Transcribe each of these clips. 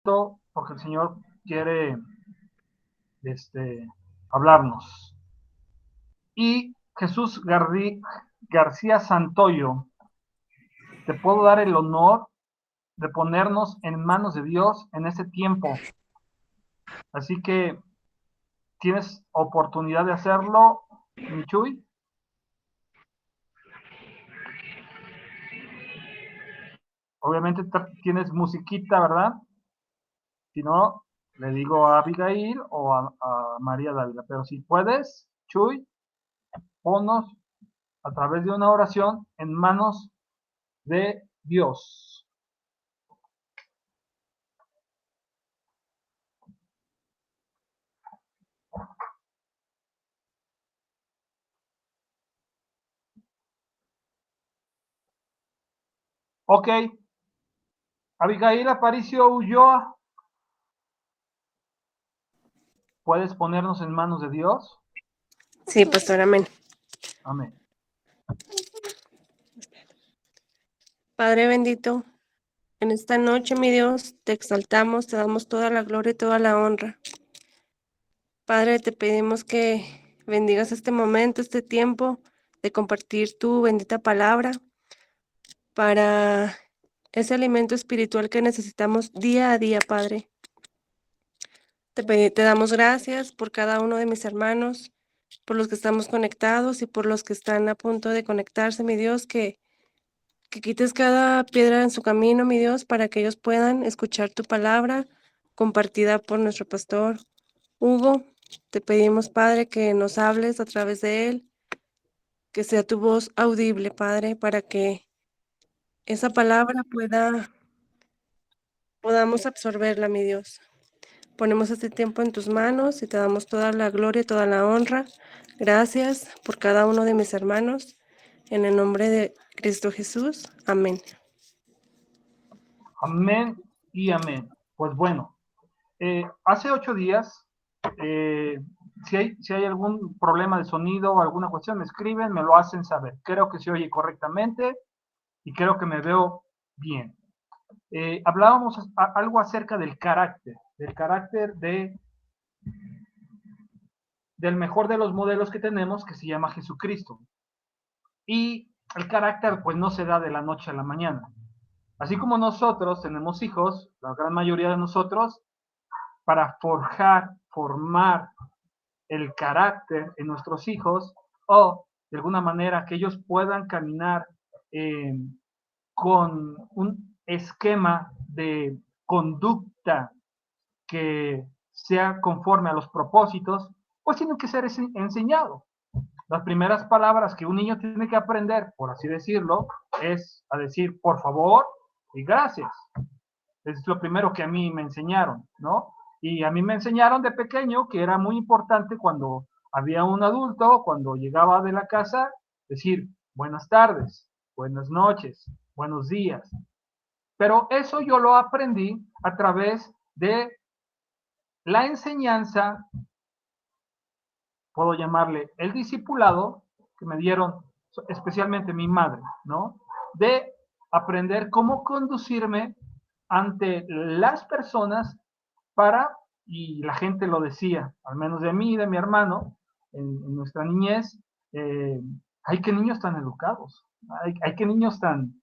poquito porque el Señor quiere hablarnos. Y Jesús García Santoyo, te puedo dar el honor de ponernos en manos de Dios en este tiempo. Así que tienes oportunidad de hacerlo, Michuy. Obviamente tienes musiquita, ¿verdad? Si no, le digo a Abigail o a María Dávila. Pero si puedes, Chuy, ponnos a través de una oración en manos de Dios. Ok. Abigail Aparicio Ulloa, ¿puedes ponernos en manos de Dios? Sí, pastor, amén. Amén. Padre bendito, en esta noche, mi Dios, te exaltamos, te damos toda la gloria y toda la honra. Padre, te pedimos que bendigas este momento, este tiempo de compartir tu bendita palabra para ese alimento espiritual que necesitamos día a día, Padre. Te damos gracias por cada uno de mis hermanos, por los que estamos conectados y por los que están a punto de conectarse, mi Dios, que quites cada piedra en su camino, mi Dios, para que ellos puedan escuchar tu palabra compartida por nuestro pastor Hugo. Te pedimos, Padre, que nos hables a través de él, que sea tu voz audible, Padre, para que esa palabra podamos absorberla, mi Dios. Ponemos este tiempo en tus manos y te damos toda la gloria y toda la honra. Gracias por cada uno de mis hermanos. En el nombre de Cristo Jesús. Amén. Amén y amén. Pues bueno, hace 8 días, si hay algún problema de sonido o alguna cuestión, me escriben, me lo hacen saber. Creo que se oye correctamente y creo que me veo bien. Hablábamos algo acerca del carácter del mejor de los modelos que tenemos, que se llama Jesucristo. Y el carácter pues no se da de la noche a la mañana. Así como nosotros tenemos hijos, la gran mayoría de nosotros, para formar el carácter en nuestros hijos, o de alguna manera que ellos puedan caminar con un esquema de conducta que sea conforme a los propósitos, pues tienen que ser enseñados. Las primeras palabras que un niño tiene que aprender, por así decirlo, es a decir por favor y gracias. Es lo primero que a mí me enseñaron, ¿no? Y a mí me enseñaron de pequeño que era muy importante cuando había un adulto, cuando llegaba de la casa, decir buenas tardes, buenas noches, buenos días. Pero eso yo lo aprendí a través de la enseñanza, puedo llamarle el discipulado, que me dieron especialmente mi madre, ¿no? De aprender cómo conducirme ante las personas y la gente lo decía, al menos de mí y de mi hermano, en nuestra niñez, hay que niños tan educados, hay que niños tan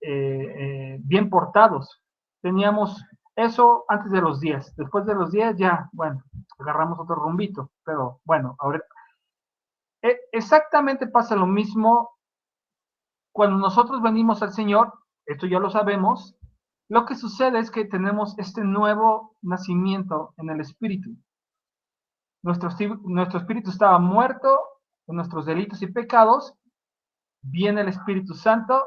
bien portados. Teníamos eso antes de los 10. Después de los 10 ya, bueno, agarramos otro rumbito. Pero bueno, ahora exactamente pasa lo mismo cuando nosotros venimos al Señor. Esto ya lo sabemos. Lo que sucede es que tenemos este nuevo nacimiento en el Espíritu. Nuestro espíritu estaba muerto en nuestros delitos y pecados. Viene el Espíritu Santo,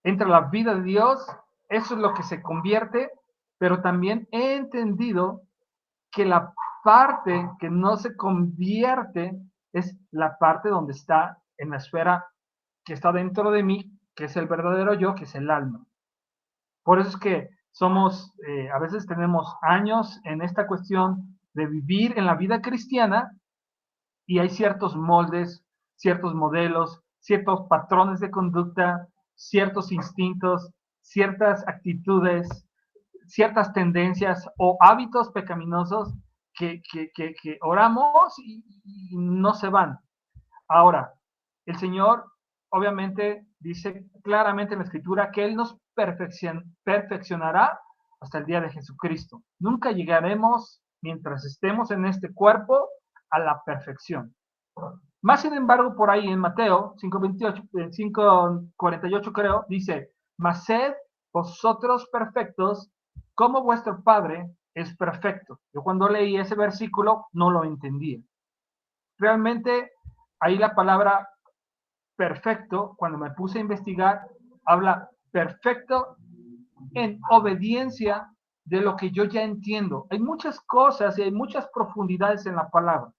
entra la vida de Dios, eso es lo que se convierte, pero también he entendido que la parte que no se convierte es la parte donde está en la esfera que está dentro de mí, que es el verdadero yo, que es el alma. Por eso es que a veces tenemos años en esta cuestión de vivir en la vida cristiana y hay ciertos moldes, ciertos modelos, ciertos patrones de conducta, ciertos instintos, ciertas actitudes, ciertas tendencias o hábitos pecaminosos que oramos y no se van. Ahora, el Señor obviamente dice claramente en la Escritura que Él nos perfeccionará hasta el día de Jesucristo. Nunca llegaremos, mientras estemos en este cuerpo, a la perfección. Más sin embargo, por ahí en Mateo 5:48 creo, dice, mas sed vosotros perfectos como vuestro Padre es perfecto. Yo cuando leí ese versículo no lo entendía. Realmente ahí la palabra perfecto, cuando me puse a investigar, habla perfecto en obediencia de lo que yo ya entiendo. Hay muchas cosas y hay muchas profundidades en la palabra.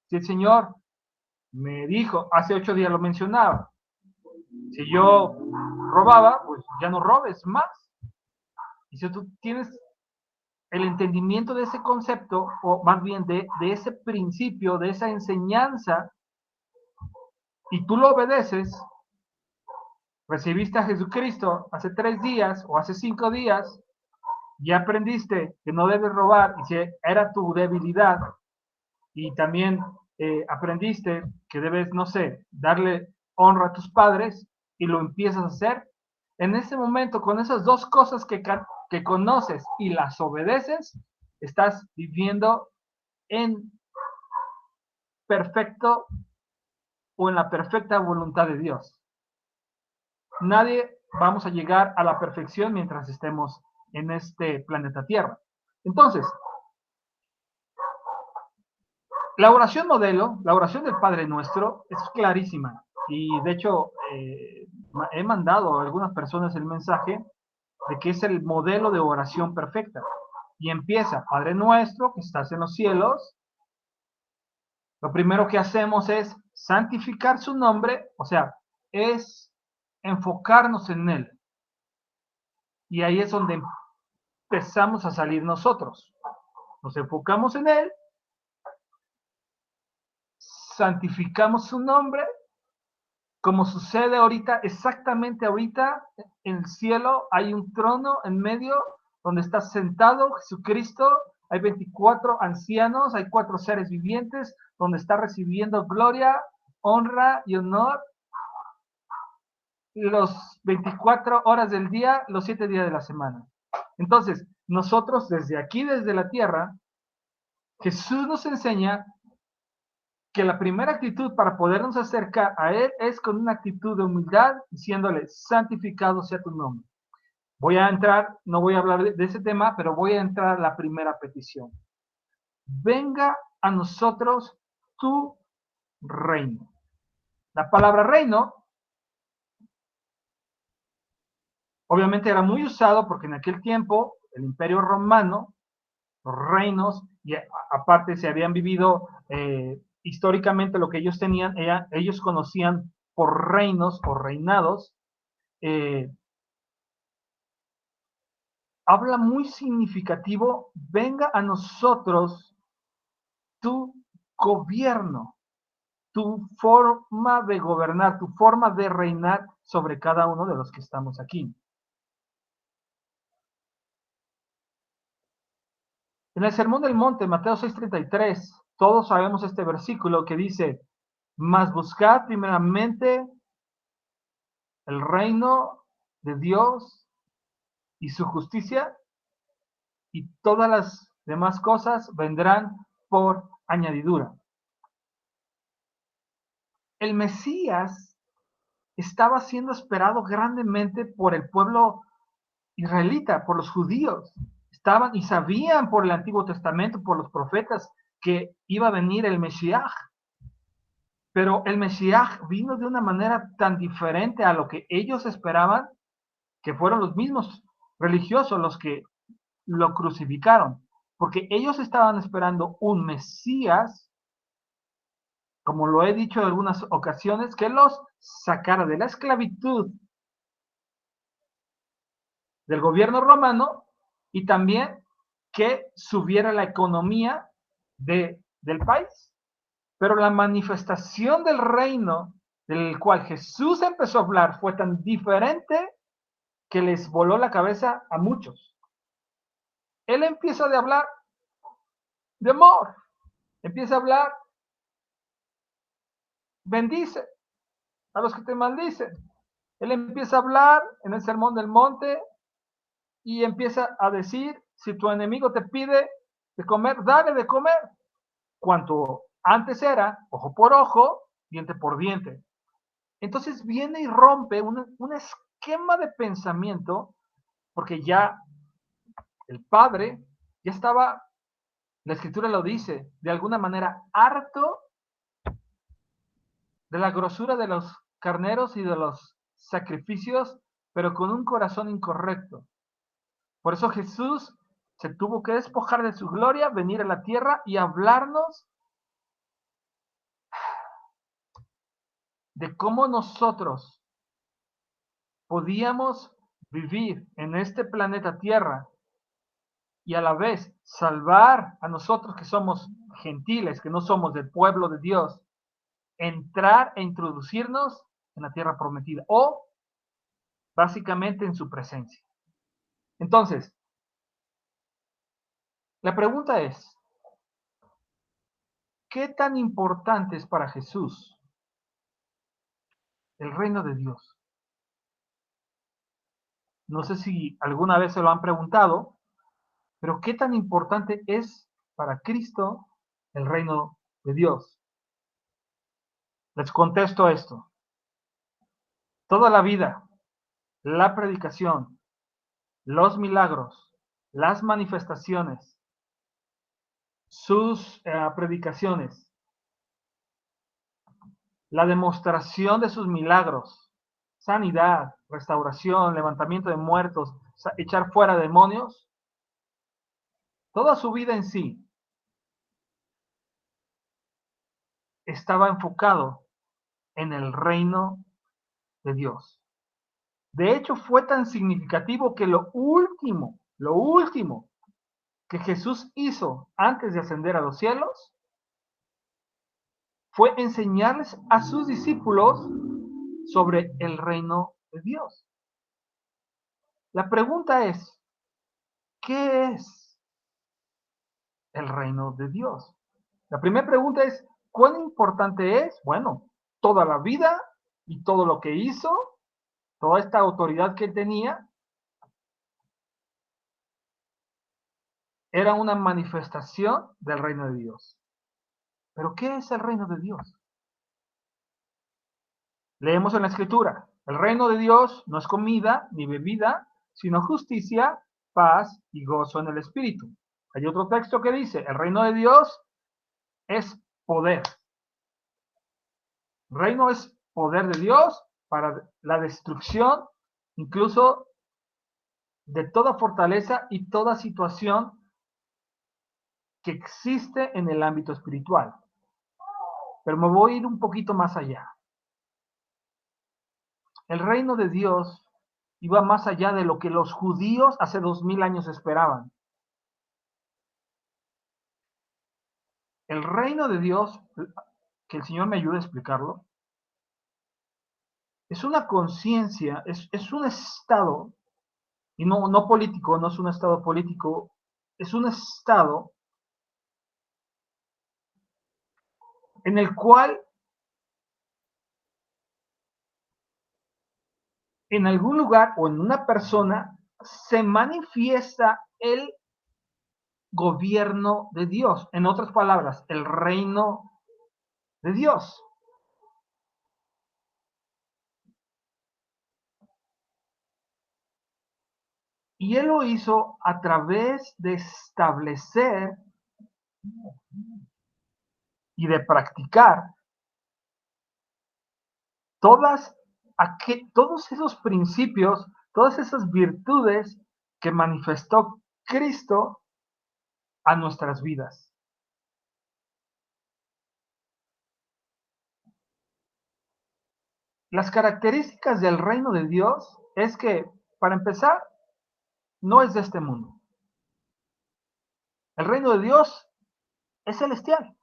Si el Señor me dijo, hace 8 días lo mencionaba, si yo robaba, pues ya no robes más. Y si tú tienes el entendimiento de ese concepto, o más bien de ese principio, de esa enseñanza, y tú lo obedeces, recibiste a Jesucristo hace 3 días o hace 5 días, ya aprendiste que no debes robar y si era tu debilidad, y también aprendiste que debes, no sé, darle honra a tus padres y lo empiezas a hacer, en ese momento, con esas dos cosas que conoces y las obedeces, estás viviendo en perfecto o en la perfecta voluntad de Dios. Nadie vamos a llegar a la perfección mientras estemos en este planeta Tierra. Entonces, la oración modelo, la oración del Padre Nuestro, es clarísima. Y de hecho, he mandado a algunas personas el mensaje de que es el modelo de oración perfecta. Y empieza, Padre Nuestro, que estás en los cielos. Lo primero que hacemos es santificar su nombre, o sea, es enfocarnos en Él. Y ahí es donde empezamos a salir nosotros. Nos enfocamos en Él, santificamos su nombre, como sucede ahorita, exactamente ahorita, en el cielo hay un trono en medio donde está sentado Jesucristo, hay 24 ancianos, hay 4 seres vivientes, donde está recibiendo gloria, honra y honor los 24 horas del día, los 7 días de la semana. Entonces, nosotros desde aquí, desde la tierra, Jesús nos enseña que la primera actitud para podernos acercar a Él es con una actitud de humildad, diciéndole, santificado sea tu nombre. Voy a entrar, no voy a hablar de ese tema, pero voy a entrar a la primera petición. Venga a nosotros tu reino. La palabra reino, obviamente era muy usado porque en aquel tiempo el imperio romano, los reinos, y aparte se habían vivido históricamente lo que ellos tenían, ellos conocían por reinos o reinados, habla muy significativo, venga a nosotros tu gobierno, tu forma de gobernar, tu forma de reinar sobre cada uno de los que estamos aquí. En el Sermón del Monte, Mateo 6:33, todos sabemos este versículo que dice, mas buscad primeramente el reino de Dios y su justicia, y todas las demás cosas vendrán por añadidura. El Mesías estaba siendo esperado grandemente por el pueblo israelita, por los judíos. Estaban y sabían por el Antiguo Testamento, por los profetas, que iba a venir el Mesías. Pero el Mesías vino de una manera tan diferente a lo que ellos esperaban, que fueron los mismos religiosos los que lo crucificaron, porque ellos estaban esperando un Mesías, como lo he dicho en algunas ocasiones, que los sacara de la esclavitud del gobierno romano y también que subiera la economía del país. Pero la manifestación del reino del cual Jesús empezó a hablar fue tan diferente que les voló la cabeza a muchos. Él empieza a hablar de amor, empieza a hablar, bendice a los que te maldicen. Él empieza a hablar en el Sermón del Monte y empieza a decir, si tu enemigo te pide de comer, dale de comer. Cuanto antes era ojo por ojo, diente por diente. Entonces viene y rompe un esquema de pensamiento, porque ya el padre ya estaba, la escritura lo dice, de alguna manera harto de la grosura de los carneros y de los sacrificios, pero con un corazón incorrecto. Por eso Jesús se tuvo que despojar de su gloria, venir a la tierra y hablarnos de cómo nosotros podíamos vivir en este planeta Tierra y a la vez salvar a nosotros que somos gentiles, que no somos del pueblo de Dios, entrar e introducirnos en la tierra prometida o básicamente en su presencia. Entonces, la pregunta es, ¿qué tan importante es para Jesús el reino de Dios? No sé si alguna vez se lo han preguntado, pero ¿qué tan importante es para Cristo el reino de Dios? Les contesto esto. Toda la vida, la predicación, los milagros, las manifestaciones, sus predicaciones, la demostración de sus milagros, sanidad, restauración, levantamiento de muertos, echar fuera demonios, toda su vida en sí estaba enfocado en el reino de Dios. De hecho, fue tan significativo que lo último que Jesús hizo antes de ascender a los cielos fue enseñarles a sus discípulos sobre el reino de Dios. La pregunta es, ¿qué es el reino de Dios? La primera pregunta es, ¿cuán importante es? Bueno, toda la vida y todo lo que hizo, toda esta autoridad que él tenía, era una manifestación del reino de Dios. ¿Pero qué es el reino de Dios? Leemos en la escritura, el reino de Dios no es comida ni bebida, sino justicia, paz y gozo en el espíritu. Hay otro texto que dice, el reino de Dios es poder. El reino es poder de Dios para la destrucción, incluso de toda fortaleza y toda situación que existe en el ámbito espiritual. Pero me voy a ir un poquito más allá. El reino de Dios iba más allá de lo que los judíos hace 2000 años esperaban. El reino de Dios, que el Señor me ayude a explicarlo, es una conciencia, es un estado, y no político, no es un estado político, es un estado en el cual en algún lugar o en una persona se manifiesta el gobierno de Dios. En otras palabras, el reino de Dios. Y él lo hizo a través de establecer y de practicar todos esos principios, todas esas virtudes que manifestó Cristo a nuestras vidas. Las características del reino de Dios es que, para empezar, no es de este mundo. El reino de Dios es celestial.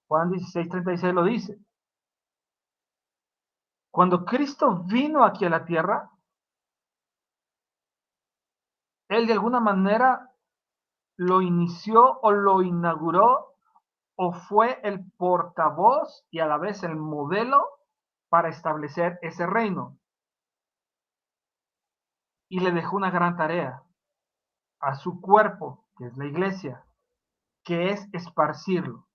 Juan 16:36 lo dice. Cuando Cristo vino aquí a la tierra, Él de alguna manera lo inició o lo inauguró o fue el portavoz y a la vez el modelo para establecer ese reino. Y le dejó una gran tarea a su cuerpo, que es la iglesia, que es esparcirlo.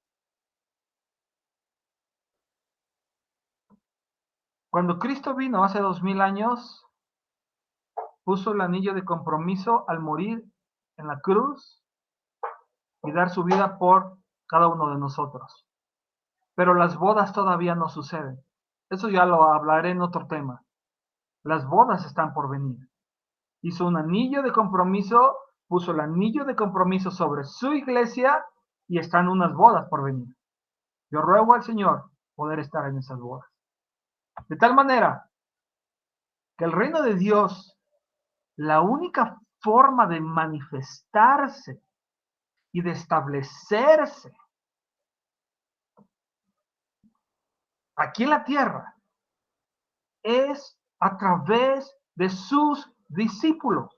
Cuando Cristo vino hace 2000 años, puso el anillo de compromiso al morir en la cruz y dar su vida por cada uno de nosotros. Pero las bodas todavía no suceden. Eso ya lo hablaré en otro tema. Las bodas están por venir. Hizo un anillo de compromiso, puso el anillo de compromiso sobre su iglesia y están unas bodas por venir. Yo ruego al Señor poder estar en esas bodas. De tal manera que el reino de Dios, la única forma de manifestarse y de establecerse aquí en la tierra es a través de sus discípulos.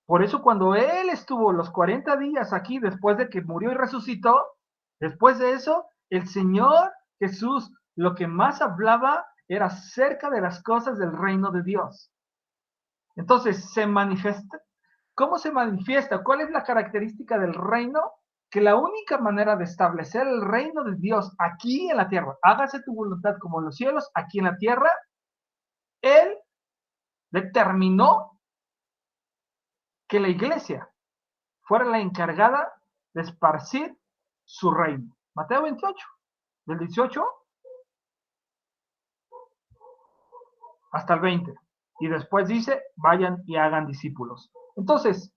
Por eso cuando Él estuvo los 40 días aquí, después de que murió y resucitó, después de eso, el Señor Jesús lo que más hablaba era acerca de las cosas del reino de Dios. Entonces, se manifiesta. ¿Cómo se manifiesta? ¿Cuál es la característica del reino? Que la única manera de establecer el reino de Dios aquí en la tierra, hágase tu voluntad como en los cielos, aquí en la tierra, Él determinó que la iglesia fuera la encargada de esparcir su reino. Mateo 28, del 18 hasta el 20. Y después dice, vayan y hagan discípulos. Entonces,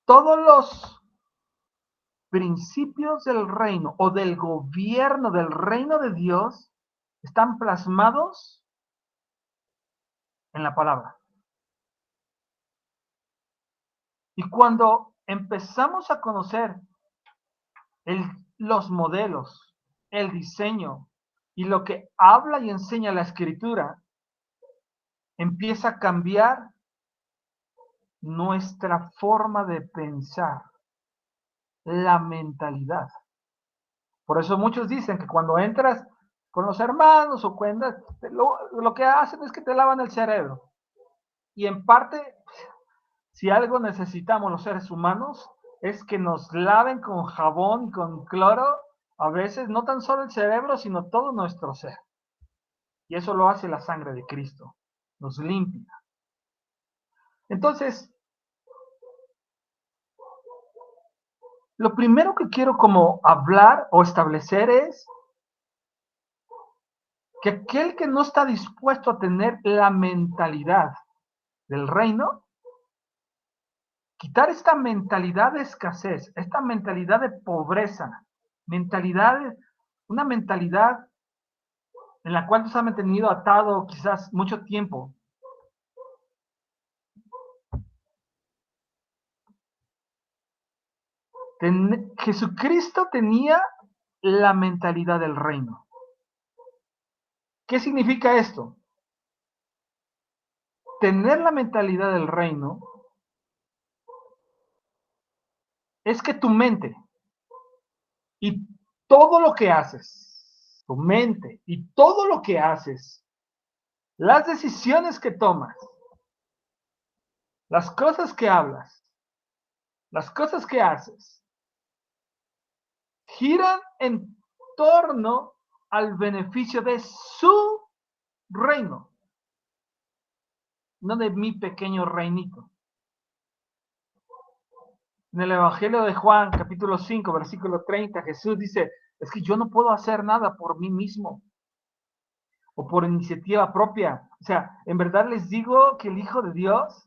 todos los principios del reino o del gobierno del reino de Dios están plasmados en la palabra. Y cuando empezamos a conocer los modelos, el diseño y lo que habla y enseña la escritura, empieza a cambiar nuestra forma de pensar, la mentalidad. Por eso muchos dicen que cuando entras con los hermanos o cuentas, lo que hacen es que te lavan el cerebro. Y en parte, si algo necesitamos los seres humanos, es que nos laven con jabón y con cloro, a veces no tan solo el cerebro, sino todo nuestro ser. Y eso lo hace la sangre de Cristo, nos limpia. Entonces, lo primero que quiero como hablar o establecer es que aquel que no está dispuesto a tener la mentalidad del reino, quitar esta mentalidad de escasez, esta mentalidad de pobreza, una mentalidad en la cual nos ha mantenido atado quizás mucho tiempo. Jesucristo tenía la mentalidad del reino. ¿Qué significa esto? Tener la mentalidad del reino es que tu mente y todo lo que haces, tu mente y todo lo que haces, las decisiones que tomas, las cosas que hablas, las cosas que haces, giran en torno al beneficio de su reino, no de mi pequeño reinito. En el Evangelio de Juan, capítulo 5, versículo 30, Jesús dice, es que yo no puedo hacer nada por mí mismo o por iniciativa propia. O sea, en verdad les digo que el Hijo de Dios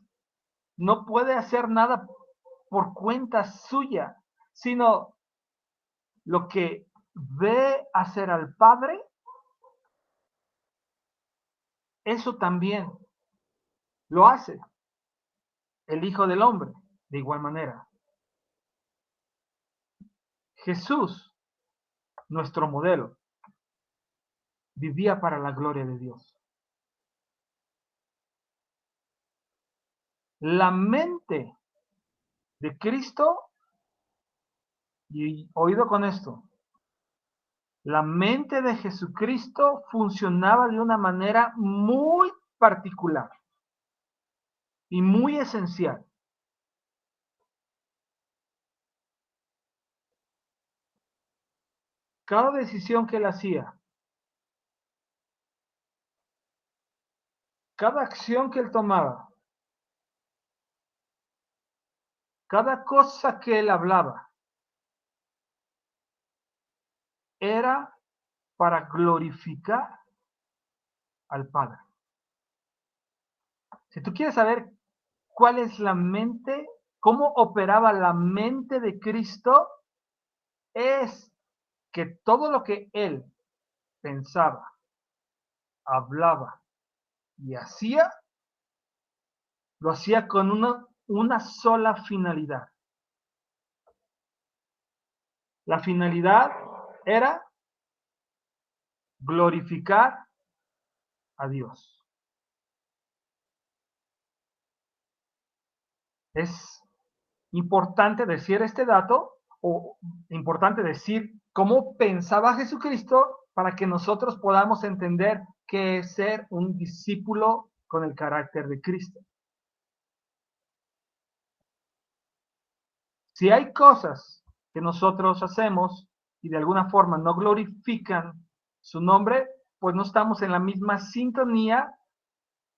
no puede hacer nada por cuenta suya, sino lo que ve hacer al Padre, eso también lo hace el Hijo del Hombre, de igual manera. Jesús nuestro modelo, vivía para la gloria de Dios. La mente de Cristo, y oído con esto, la mente de Jesucristo funcionaba de una manera muy particular y muy esencial. Cada decisión que él hacía, cada acción que él tomaba, cada cosa que él hablaba, era para glorificar al Padre. Si tú quieres saber cuál es la mente, cómo operaba la mente de Cristo, es que todo lo que él pensaba, hablaba y hacía, lo hacía con una sola finalidad. La finalidad era glorificar a Dios. Es importante decir este dato, o importante decir cómo pensaba Jesucristo para que nosotros podamos entender qué es ser un discípulo con el carácter de Cristo. Si hay cosas que nosotros hacemos y de alguna forma no glorifican su nombre, pues no estamos en la misma sintonía,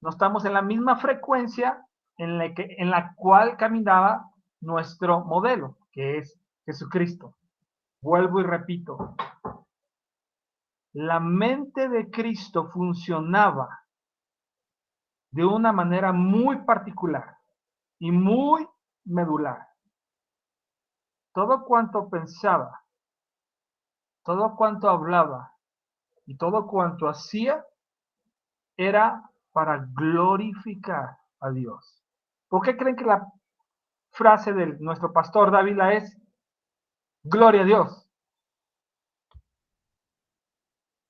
no estamos en la misma frecuencia en la cual caminaba nuestro modelo, que es Jesucristo. Vuelvo y repito, la mente de Cristo funcionaba de una manera muy particular y muy medular. Todo cuanto pensaba, todo cuanto hablaba y todo cuanto hacía era para glorificar a Dios. ¿Por qué creen que la frase de nuestro pastor Dávila es gloria a Dios?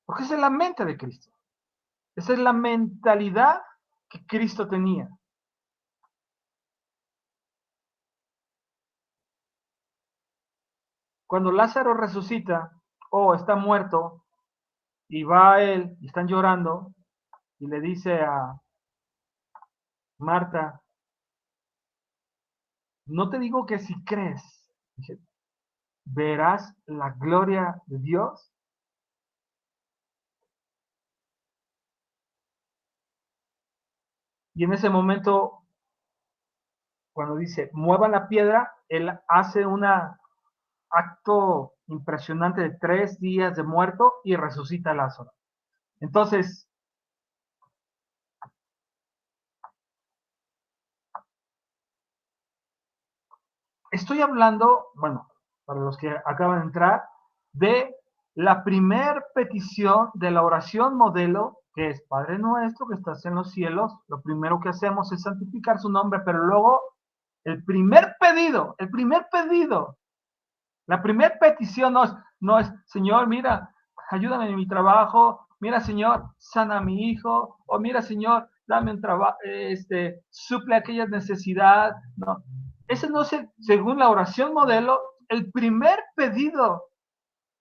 Porque esa es la mente de Cristo. Esa es la mentalidad que Cristo tenía. Cuando Lázaro resucita, está muerto, y va a él, y están llorando, y le dice a Marta, no te digo que si crees, verás la gloria de Dios. Y en ese momento, cuando dice, mueva la piedra, él hace un acto impresionante de 3 días de muerto y resucita a Lázaro. Entonces, estoy hablando, bueno, para los que acaban de entrar, de la primer petición de la oración modelo, que es Padre nuestro que estás en los cielos. Lo primero que hacemos es santificar su nombre, pero luego el primer pedido, la primera petición no es, Señor, mira, ayúdame en mi trabajo, mira, Señor, sana a mi hijo, o mira, Señor, dame un trabajo, suple aquella necesidad. No, ese no es, según la oración modelo, el primer pedido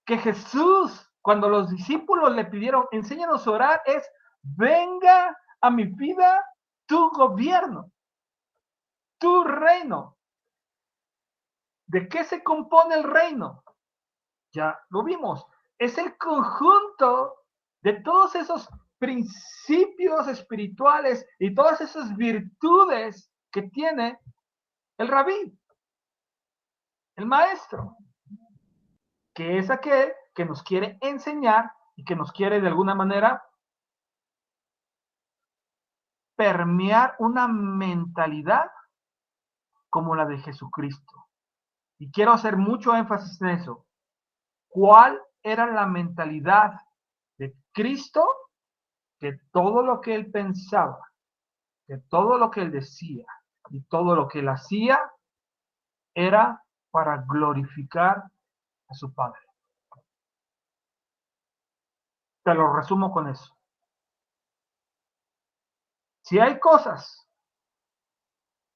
que Jesús, cuando los discípulos le pidieron, enséñanos a orar, es, venga a mi vida tu gobierno, tu reino. ¿De qué se compone el reino? Ya lo vimos. Es el conjunto de todos esos principios espirituales y todas esas virtudes que tiene el rabí, el maestro, que es aquel que nos quiere enseñar y que nos quiere de alguna manera permear una mentalidad como la de Jesucristo. Y quiero hacer mucho énfasis en eso. ¿Cuál era la mentalidad de Cristo? Que todo lo que él pensaba, que todo lo que él decía y todo lo que él hacía era para glorificar a su Padre. Te lo resumo con eso. Si hay cosas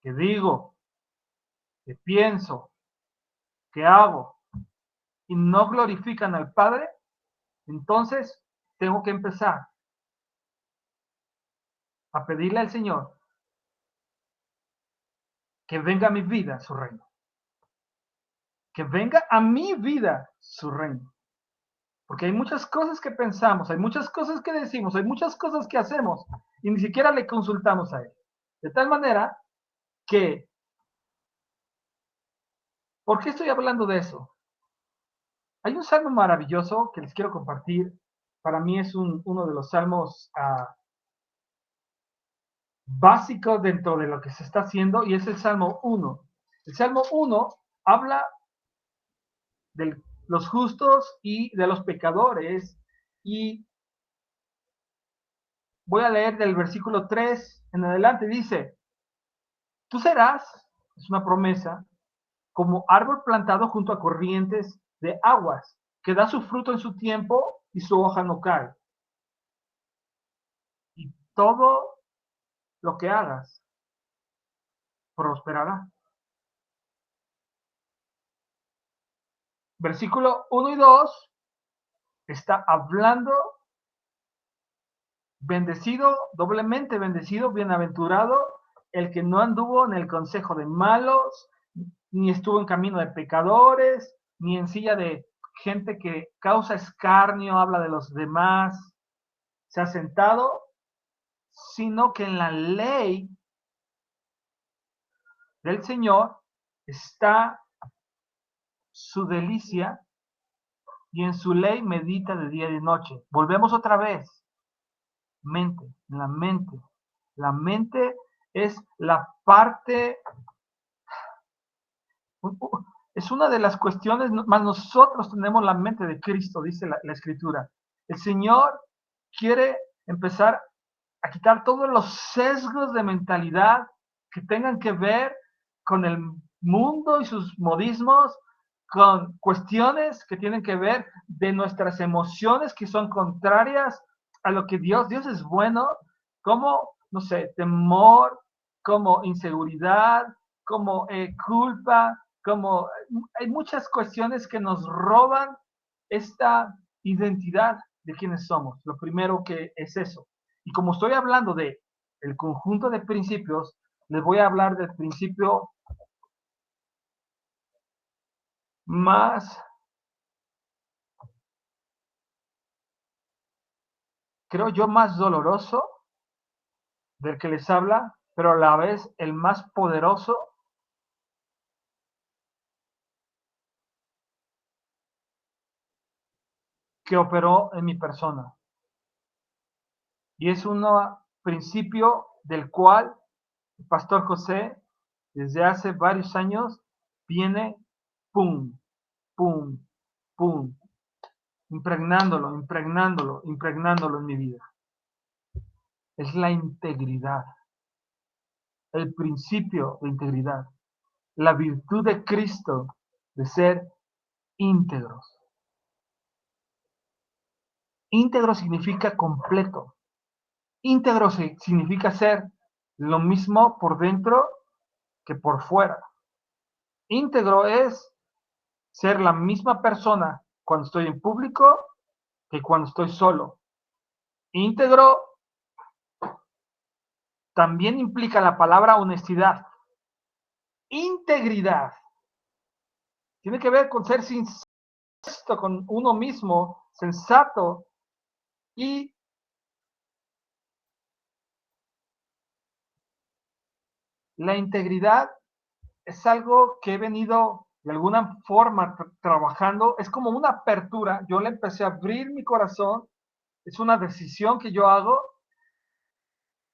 que digo, que pienso, que hago y no glorifican al Padre, entonces tengo que empezar a pedirle al Señor que venga a mi vida su reino. Que venga a mi vida su reino. Porque hay muchas cosas que pensamos, hay muchas cosas que decimos, hay muchas cosas que hacemos y ni siquiera le consultamos a Él. De tal manera que, ¿por qué estoy hablando de eso? Hay un salmo maravilloso que les quiero compartir. Para mí es uno de los salmos básicos dentro de lo que se está haciendo y es el Salmo 1. El Salmo 1 habla de los justos y de los pecadores y voy a leer del versículo 3 en adelante. Dice, tú serás, es una promesa, como árbol plantado junto a corrientes de aguas, que da su fruto en su tiempo y su hoja no cae. Y todo lo que hagas prosperará. Versículo 1 y 2 está hablando bendecido, doblemente bendecido, bienaventurado, el que no anduvo en el consejo de malos, ni estuvo en camino de pecadores, ni en silla de gente que causa escarnio, habla de los demás, se ha sentado, sino que en la ley del Señor está su delicia y en su ley medita de día y de noche. Volvemos otra vez. Mente, la mente. La mente es la parte, es una de las cuestiones, más nosotros tenemos la mente de Cristo, dice la Escritura. El Señor quiere empezar a quitar todos los sesgos de mentalidad que tengan que ver con el mundo y sus modismos, con cuestiones que tienen que ver de nuestras emociones que son contrarias a lo que Dios es bueno, como, no sé, temor, como inseguridad, como culpa, como hay muchas cuestiones que nos roban esta identidad de quienes somos. Lo primero que es eso. Y como estoy hablando de el conjunto de principios, les voy a hablar del principio más, creo yo, más doloroso del que les habla, pero a la vez el más poderoso que operó en mi persona. Y es un principio del cual el pastor José, desde hace varios años, viene pum, pum, pum, impregnándolo, impregnándolo, impregnándolo en mi vida. Es la integridad, el principio de integridad, la virtud de Cristo de ser íntegros. Íntegro significa completo. Íntegro significa ser lo mismo por dentro que por fuera. Íntegro es ser la misma persona cuando estoy en público que cuando estoy solo. Íntegro también implica la palabra honestidad. Integridad tiene que ver con ser sincero con uno mismo, sensato y la integridad es algo que he venido de alguna forma trabajando, es como una apertura, yo le empecé a abrir mi corazón, es una decisión que yo hago,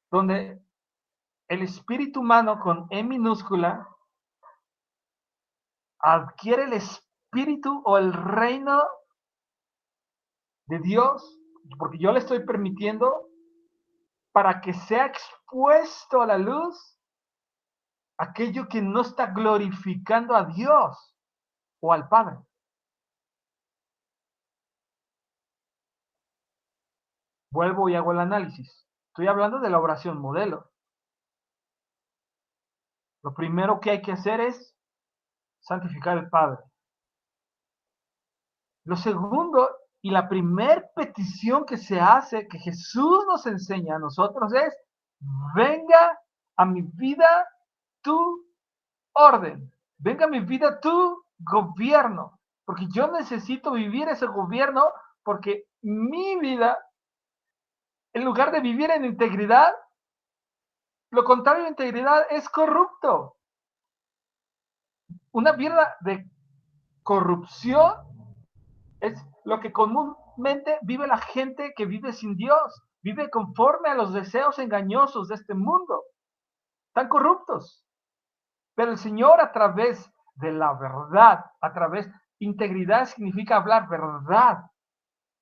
donde el espíritu humano con E minúscula adquiere el espíritu o el reino de Dios, porque yo le estoy permitiendo para que sea expuesto a la luz aquello que no está glorificando a Dios o al Padre. Vuelvo y hago el análisis. Estoy hablando de la oración modelo. Lo primero que hay que hacer es santificar al Padre. Lo segundo y la primer petición que se hace, que Jesús nos enseña a nosotros es, venga a mi vida tu orden, venga a mi vida tu gobierno, porque yo necesito vivir ese gobierno, porque mi vida, en lugar de vivir en integridad, lo contrario de integridad es corrupto. Una vida de corrupción es lo que comúnmente vive la gente que vive sin Dios, vive conforme a los deseos engañosos de este mundo, tan corruptos. Pero el Señor, a través de la verdad, integridad significa hablar verdad,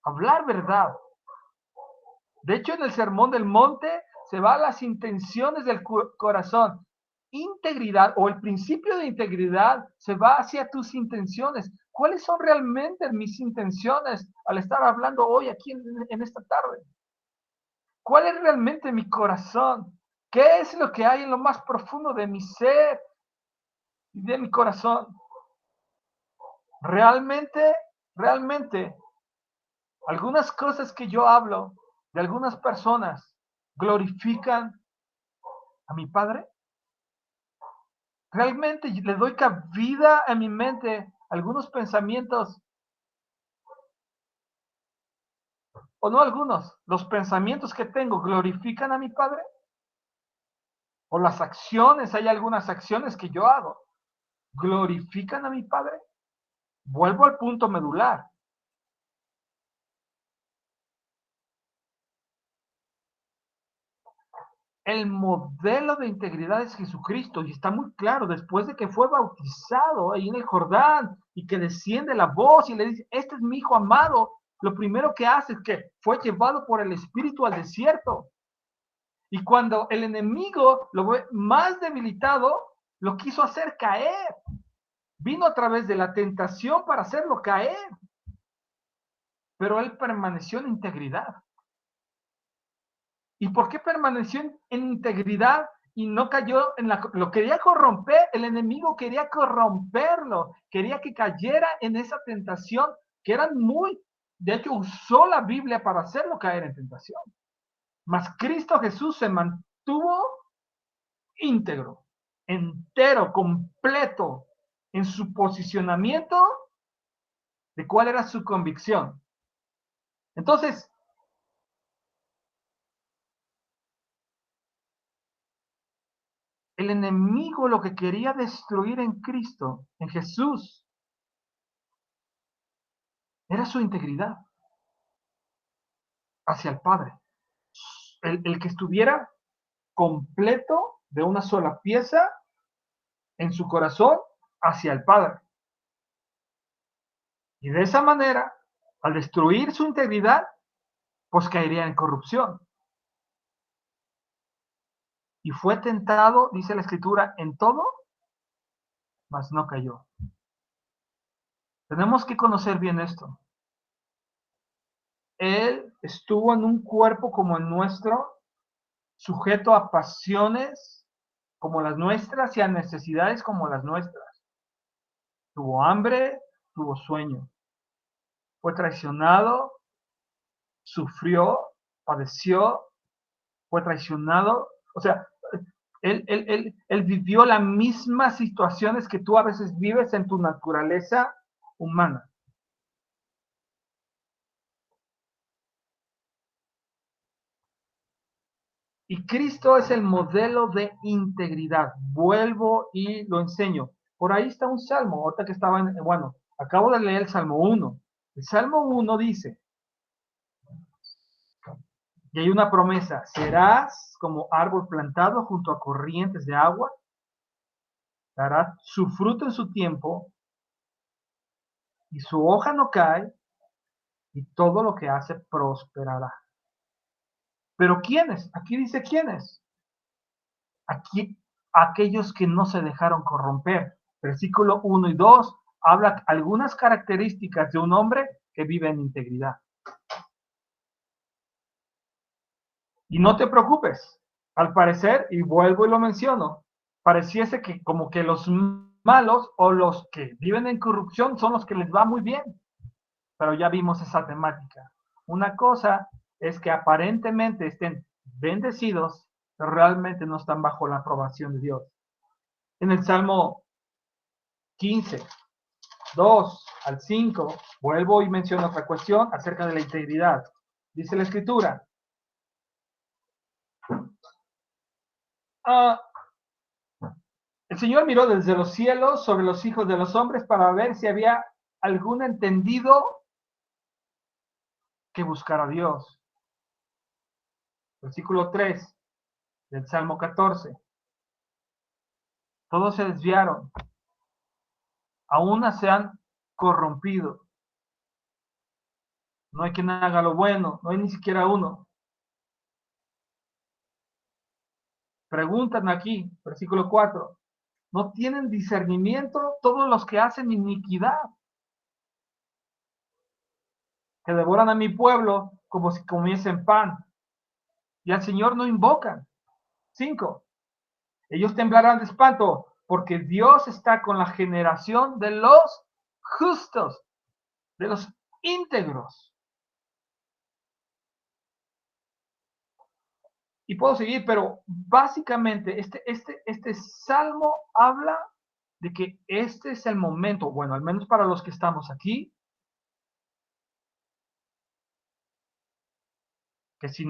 hablar verdad. De hecho, en el Sermón del Monte se va a las intenciones del corazón. Integridad o el principio de integridad se va hacia tus intenciones. ¿Cuáles son realmente mis intenciones al estar hablando hoy aquí en esta tarde? ¿Cuál es realmente mi corazón? ¿Qué es lo que hay en lo más profundo de mi ser y de mi corazón? Realmente, algunas cosas que yo hablo de algunas personas glorifican a mi Padre. Realmente le doy cabida a mi mente algunos pensamientos, o no algunos, los pensamientos que tengo glorifican a mi Padre. O las acciones, hay algunas acciones que yo hago, glorifican a mi Padre. Vuelvo al punto medular. El modelo de integridad es Jesucristo y está muy claro, después de que fue bautizado ahí en el Jordán y que desciende la voz y le dice, este es mi hijo amado, lo primero que hace es que fue llevado por el Espíritu al desierto. Y cuando el enemigo lo ve más debilitado, lo quiso hacer caer. Vino a través de la tentación para hacerlo caer. Pero él permaneció en integridad. ¿Y por qué permaneció en integridad y no cayó lo quería corromper? El enemigo quería corromperlo, quería que cayera en esa tentación, que eran de hecho usó la Biblia para hacerlo caer en tentación. Mas Cristo Jesús se mantuvo íntegro, entero, completo en su posicionamiento de cuál era su convicción. Entonces, el enemigo lo que quería destruir en Cristo, en Jesús, era su integridad hacia el Padre. El que estuviera completo de una sola pieza en su corazón hacia el Padre. Y de esa manera, al destruir su integridad, pues caería en corrupción. Y fue tentado, dice la Escritura, en todo, mas no cayó. Tenemos que conocer bien esto. Él estuvo en un cuerpo como el nuestro, sujeto a pasiones como las nuestras y a necesidades como las nuestras. Tuvo hambre, tuvo sueño. Fue traicionado, sufrió, padeció, fue traicionado. O sea, él vivió las mismas situaciones que tú a veces vives en tu naturaleza humana. Y Cristo es el modelo de integridad. Vuelvo y lo enseño. Por ahí está un salmo, ahorita que estaba acabo de leer el Salmo 1. El Salmo 1 dice, y hay una promesa, serás como árbol plantado junto a corrientes de agua, dará su fruto en su tiempo, y su hoja no cae, y todo lo que hace prosperará. Pero ¿quiénes? Aquí dice quiénes. Aquí, aquellos que no se dejaron corromper. Versículo 1 y 2 habla algunas características de un hombre que vive en integridad. Y no te preocupes, al parecer, y vuelvo y lo menciono, pareciese que como que los malos o los que viven en corrupción son los que les va muy bien. Pero ya vimos esa temática. Una cosa es que aparentemente estén bendecidos, pero realmente no están bajo la aprobación de Dios. En el Salmo 15, 2 al 5, vuelvo y menciono otra cuestión acerca de la integridad. Dice la Escritura, el Señor miró desde los cielos sobre los hijos de los hombres para ver si había algún entendido que buscara a Dios. Versículo 3 del Salmo 14. Todos se desviaron, aún se han corrompido. No hay quien haga lo bueno, no hay ni siquiera uno. Preguntan aquí, versículo 4. ¿No tienen discernimiento todos los que hacen iniquidad? Que devoran a mi pueblo como si comiesen pan. Y al Señor no invocan. 5. Ellos temblarán de espanto, porque Dios está con la generación de los justos, de los íntegros. Y puedo seguir, pero básicamente este salmo habla de que este es el momento, bueno, al menos para los que estamos aquí, que si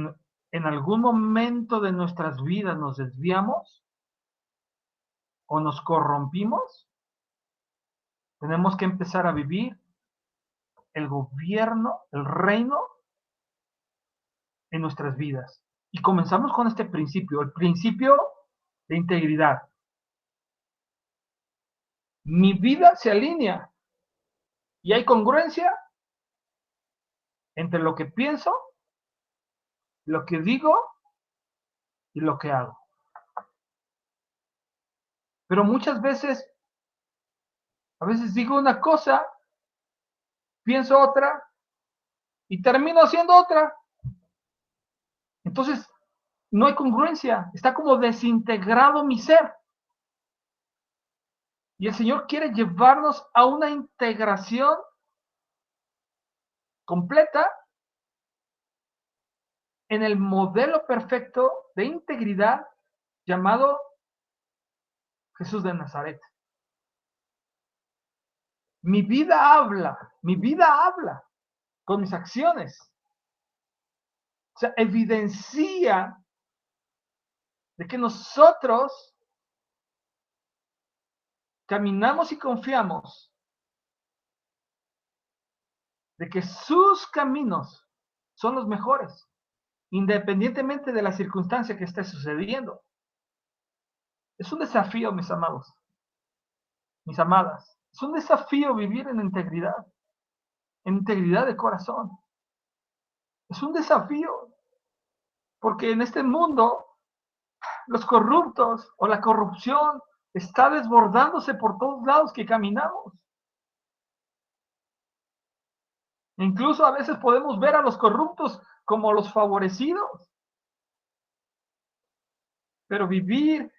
en algún momento de nuestras vidas nos desviamos o nos corrompimos, tenemos que empezar a vivir el gobierno, el reino en nuestras vidas. Y comenzamos con este principio, el principio de integridad. Mi vida se alinea y hay congruencia entre lo que pienso, lo que digo y lo que hago. Pero muchas veces, a veces digo una cosa, pienso otra y termino haciendo otra. Entonces, no hay congruencia, está como desintegrado mi ser. Y el Señor quiere llevarnos a una integración completa en el modelo perfecto de integridad llamado Jesús de Nazaret. Mi vida habla con mis acciones. O sea, evidencia de que nosotros caminamos y confiamos de que sus caminos son los mejores, independientemente de la circunstancia que esté sucediendo. Es un desafío, mis amados, mis amadas. Es un desafío vivir en integridad de corazón. Es un desafío, porque en este mundo los corruptos o la corrupción está desbordándose por todos lados que caminamos. Incluso a veces podemos ver a los corruptos como los favorecidos. Pero vivir